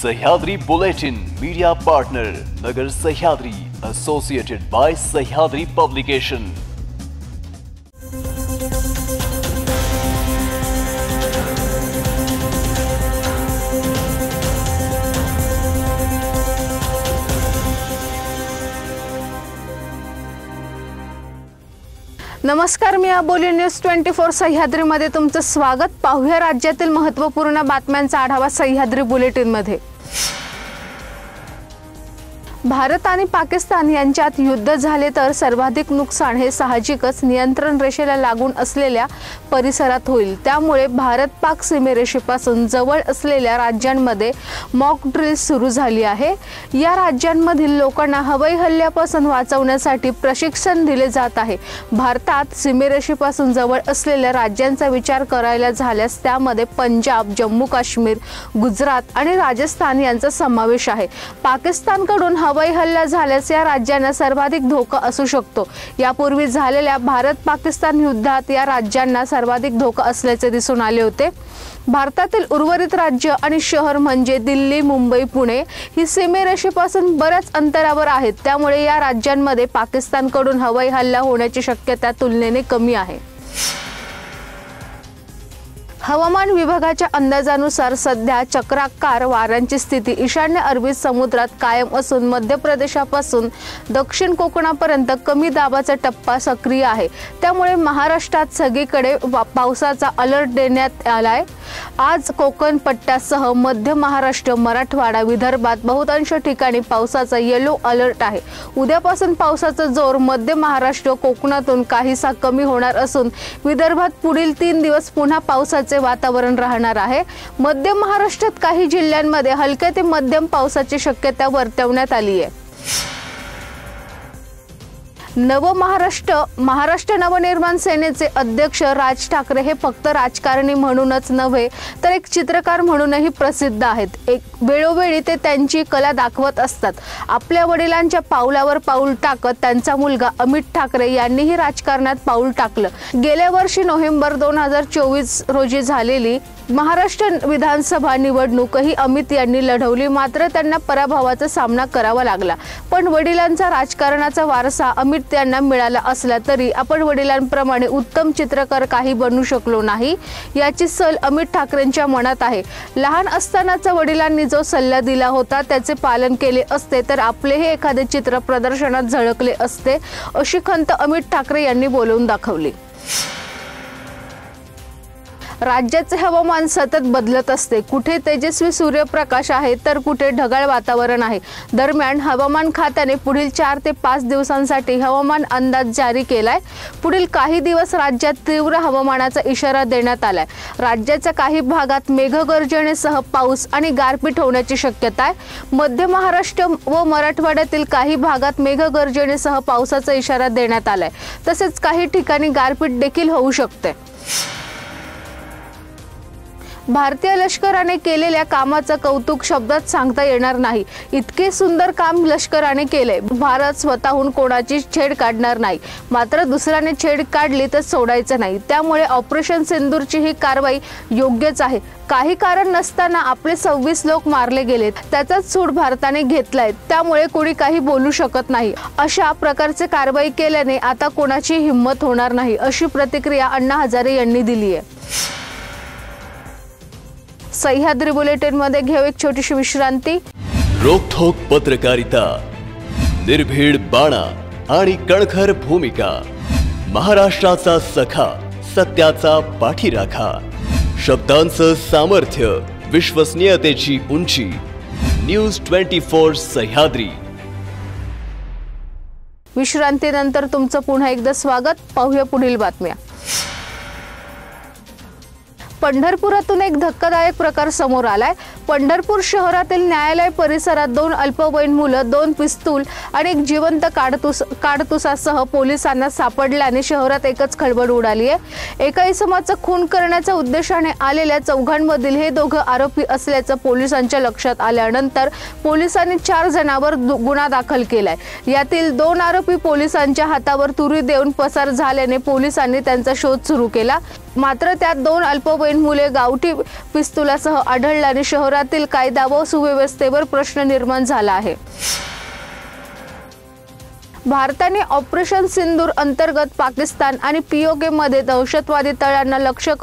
Sahyadri bulletin media partner Nagar Sahyadri associated by Sahyadri publication. नमस्कार, मी अबोली news 24 सह्याद्रीमध्ये तुमचं स्वागत। पाहूया राज्यातील महत्त्वपूर्ण बातम्यांचा आढावा सह्याद्री बुलेटिनमध्ये। भारत आणि पाकिस्तान यांच्यात युद्ध झाले तर सर्वाधिक नुकसान हे साहजिकच नियंत्रण रेषेला लागून असलेल्या परिसरात होईल। त्यामुळे भारत पाक सीमेरेषेपासून जवळ असलेल्या राज्यांमध्ये मॉक ड्रिल सुरू झाली आहे। या राज्यांमधील लोकांना हवाई हल्ल्यापासून वाचवण्यासाठी प्रशिक्षण दिले जात आहे। भारतात सीमेरेषेपासून जवळ असलेल्या राज्यांचा विचार करायला झाल्यास त्यामध्ये पंजाब, जम्मू काश्मीर, गुजरात आणि राजस्थान यांचा समावेश आहे। पाकिस्तानकडून हवाई हल्ला झाल्यास या राज्यांना सर्वाधिक धोका असू शकतो। यापूर्वी झालेल्या भारत-पाकिस्तान युद्धात या राज्यांना सर्वाधिक धोका असल्याचे दिसून आले होते। भारतातील उर्वरित राज्य आणि शहर म्हणजे दिल्ली, मुंबई, पुणे ही सीमेरेषेपासून बऱ्याच अंतरावर आहेत। त्यामुळे या राज्यांमध्ये पाकिस्तानकडून हवाई हल्ला होण्याची शक्यता तुलनेने कमी आहे। हवामान विभागाच्या अंदाजानुसार सध्या चक्राकार वाऱ्यांची स्थिती ईशान्य अरबी समुद्रात कायम असून मध्य प्रदेशापासून दक्षिण कोकणापर्यंत कमी दाबाचा टप्पा सक्रिय आहे। त्यामुळे महाराष्ट्रात सगळीकडे पावसाचा अलर्ट देण्यात आलाय। आज कोकण पट्ट्यासह मध्य महाराष्ट्र, मराठवाडा, विदर्भात बहुतांश ठिकाणी पावसाचा येलो अलर्ट आहे। उद्यापासून पावसाचा जोर मध्य महाराष्ट्र, कोकणातून काहीसा कमी होणार असून विदर्भात पुढील 3 दिवस पुन्हा पावसाचे वातावरण राहणार आहे। मध्य महाराष्ट्रात काही जिल्ह्यांमध्ये हलक्या ते मध्यम पावसाची शक्यता वर्तवण्यात आली आहे। महाराष्ट्र नवनिर्माण सेनेचे अध्यक्ष राज ठाकरे हे फक्त राजकारणी म्हणूनच नव्हे तर एक चित्रकार म्हणूनही प्रसिद्ध आहेत। वेळोवेळी ते त्यांची कला दाखवत असतात। आपल्या वडिलांच्या पावलावर पाऊल टाकत त्यांचा मुलगा अमित ठाकरे यांनीही राजकारणात पाऊल टाकलं। गेल्या वर्षी नोव्हेंबर 2024 रोजी झालेली महाराष्ट्र विधानसभा निवडणूकही अमित यांनी लढवली, मात्र त्यांना पराभवाचा सामना करावा लागला। पण वडिलांचा राजकारणाचा वारसा अमित यांना मिळाला असला तरी आपण वडिलांप्रमाणे उत्तम चित्रकार काही बनू शकलो नाही याची सल अमित ठाकरेंच्या मनात आहे। लहान असतानाचा वडिलांनी जो सल्ला दिला होता त्याचे पालन केले असते तर आपलेही एखादे चित्र प्रदर्शनात झळकले असते, अशी खंत अमित ठाकरे यांनी बोलवून दाखवली। राज्याचे हवामान सतत बदलत असते। कुठे तेजस्वी सूर्यप्रकाश आहे तर कुठे ढगाळ वातावरण आहे। दरम्यान हवामान खात्याने पुढील 4 ते 5 दिवसांसाठी हवामान अंदाज जारी केलाय। पुढील काही दिवस राज्यात तीव्र हवामानाचा इशारा देण्यात आलाय। राज्याच्या काही भागात मेघगर्जनेसह पाऊस आणि गारपीट होण्याची शक्यता आहे। मध्य महाराष्ट्र व मराठवाड्यातील काही भागात मेघगर्जनेसह पावसाचा इशारा देण्यात आलाय। तसेच काही ठिकाणी गारपीट देखील होऊ शकते। भारतीय लष्कराने केलेल्या कामाचं कौतुक शब्दात सांगता येणार नाही, इतके सुंदर काम लष्कराने केले। भारत स्वतःहून कोणाची छेड काढणार नाही, मात्र दुसऱ्याने छेड काढली तर सोडायचं नाही। त्यामुळे ऑपरेशन सिंदूरची ही कारवाई योग्यच आहे। काही कारण नसताना आपले 26 लोक मारले गेलेत, त्याचाच सूड भारताने घेतलाय। त्यामुळे कोणी काही बोलू शकत नाही। अशा प्रकारचे कारवाई केल्याने आता कोणाची हिंमत होणार नाही, अशी प्रतिक्रिया अण्णा हजारे यांनी दिली आहे। सह्याद्री बुलेटिन मध्ये घेऊ एक छोटीशी विश्रांती। रोखोक पत्रकारिता, निर्भीड बाणा आणि कणखर भूमिका, महाराष्ट्राचा सखा, सत्याचा पाठीराखा, शब्दांचं सामर्थ्य, विश्वसनीयतेची उंची, न्यूज 24 सह्याद्री। विश्रांतीनंतर तुमचं पुन्हा एकदा स्वागत। पाहूया पुढील बातम्या। पंढरपुरातून एक धक्कादायक प्रकार समोर आलाय। पंढरपूर शहरातील न्यायालय परिसरात 2 अल्पवयीन मुलं, 2 पिस्तूल आणि एक जिवंत काडतुसासह पोलिसांना सापडल्याने शहरात एकच खळबळ उडाली आहे। एका इसमाचा खून करण्याच्या उद्देशाने आलेल्या चौघांमधील हे दोघं आरोपी असल्याचं पोलिसांच्या लक्षात आल्यानंतर पोलिसांनी 4 जणांवर गुन्हा दाखल केलाय। यातील 2 आरोपी पोलिसांच्या हातावर तुरी देऊन पसार झाल्याने पोलिसांनी त्यांचा शोध सुरू केला। मात्र त्यात 2 अल्पवयीन मुले गावठी पिस्तुलासह आढळल्याने शहरात परिसरातील कायदा व सुव्यवस्थेवर प्रश्न निर्माण झाला आहे। भारताने ऑपरेशन सिंदूर अंतर्गत पाकिस्तान आणि POK मध्ये दहशतवादी तळांना लक्ष्य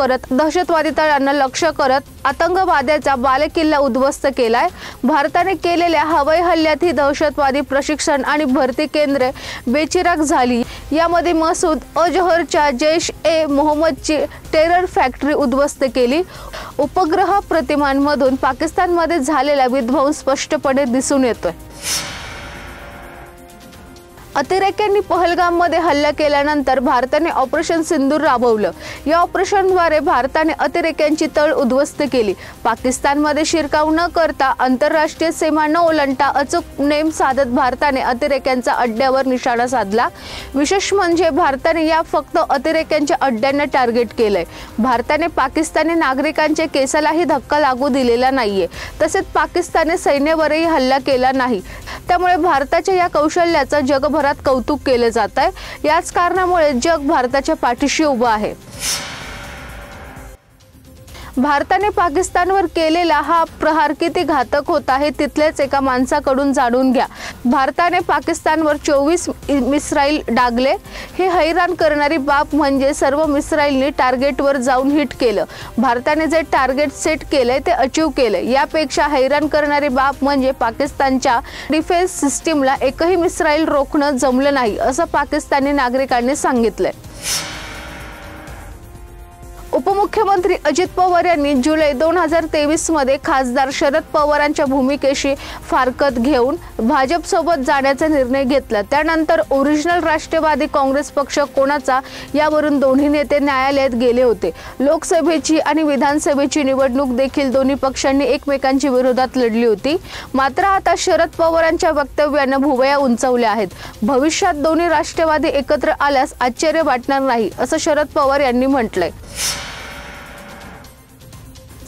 करत आतंकवाद्याचा बालेकिल्ला उद्ध्वस्त केलाय। भारताने केलेल्या हवाई हल्ल्यात ही दहशतवादी प्रशिक्षण आणि भरती केंद्रे बेचिराख झाली। यामध्ये मसूद अजहरच्या जैश-ए-मोहम्मदची टेरर फॅक्टरी उद्ध्वस्त केली। उपग्रह प्रतिमांमधून पाकिस्तानमध्ये झालेला विध्वंस स्पष्टपणे दिसून येतोय। अतिरेक्यांनी पहलगाममध्ये हल्ला केल्यानंतर भारताने ऑपरेशन सिंदूर राबवलं। या ऑपरेशनद्वारे भारताने अतिरेक्यांची तळ उद्ध्वस्त केली। पाकिस्तानमध्ये शिरकाव न करता आंतरराष्ट्रीय सीमा न ओलांडता अचूक नेम साधत भारताने अतिरेक्यांचा अड्ड्यावर निशाणा साधला। विशेष म्हणजे भारताने या फक्त अतिरेक्यांच्या अड्ड्यांना टार्गेट केलंय। भारताने पाकिस्तानी नागरिकांच्या केसालाही धक्का लागू दिलेला नाहीये, तसेच पाकिस्तानी सैन्यावरही हल्ला केला नाही। त्यामुळे भारताच्या या कौशल्याचं जगभरात कौतुक केले जात आहे। याच कारणामुळे जग भारताच्या पाठीशी उभं आहे। भारताने पाकिस्तानवर केलेला हा प्रहार किती घातक होता हे तिथल्याच एका माणसाकडून जाणून घ्या। भारताने पाकिस्तानवर 24 मिसाईल डागले। हे हैराण करणारी बाब म्हणजे सर्व मिसाईलनी टार्गेटवर जाऊन हिट केलं। भारताने जे टार्गेट सेट केले ते अचीव केले। यापेक्षा हैराण करणारी बाब म्हणजे पाकिस्तानच्या डिफेन्स सिस्टीमला एकही मिसाईल रोखणं जमलं नाही, असं पाकिस्तानी नागरिकांनी सांगितलंय। उपमुख्यमंत्री अजित पवार यांनी जुलै 2023 मध्ये खासदार शरद पवारांच्या भूमिकेशी फारकत घेऊन भाजपसोबत जाण्याचा निर्णय घेतला। त्यानंतर ओरिजिनल राष्ट्रवादी काँग्रेस पक्ष कोणाचा यावरून दोन्ही नेते न्यायालयात गेले होते। लोकसभेची आणि विधानसभेची निवडणूक देखील दोन्ही पक्षांनी एकमेकांच्या विरोधात लढली होती। मात्र आता शरद पवारांच्या वक्तव्यानं भुवया उंचावल्या आहेत। भविष्यात दोन्ही राष्ट्रवादी एकत्र आल्यास आश्चर्य वाटणार नाही, असं शरद पवार यांनी म्हटलंय।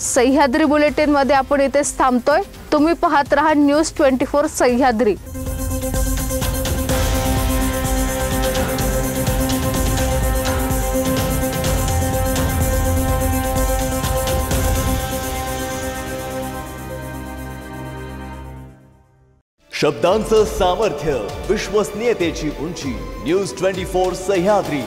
सह्याद्री बुलेटिन मध्ये आपण इथेच थांबतोय। तुम्ही पाहत रहा न्यूज 24 सह्याद्री। शब्दांचं सामर्थ्य, विश्वसनीयतेची उंची, न्यूज 24 सह्याद्री।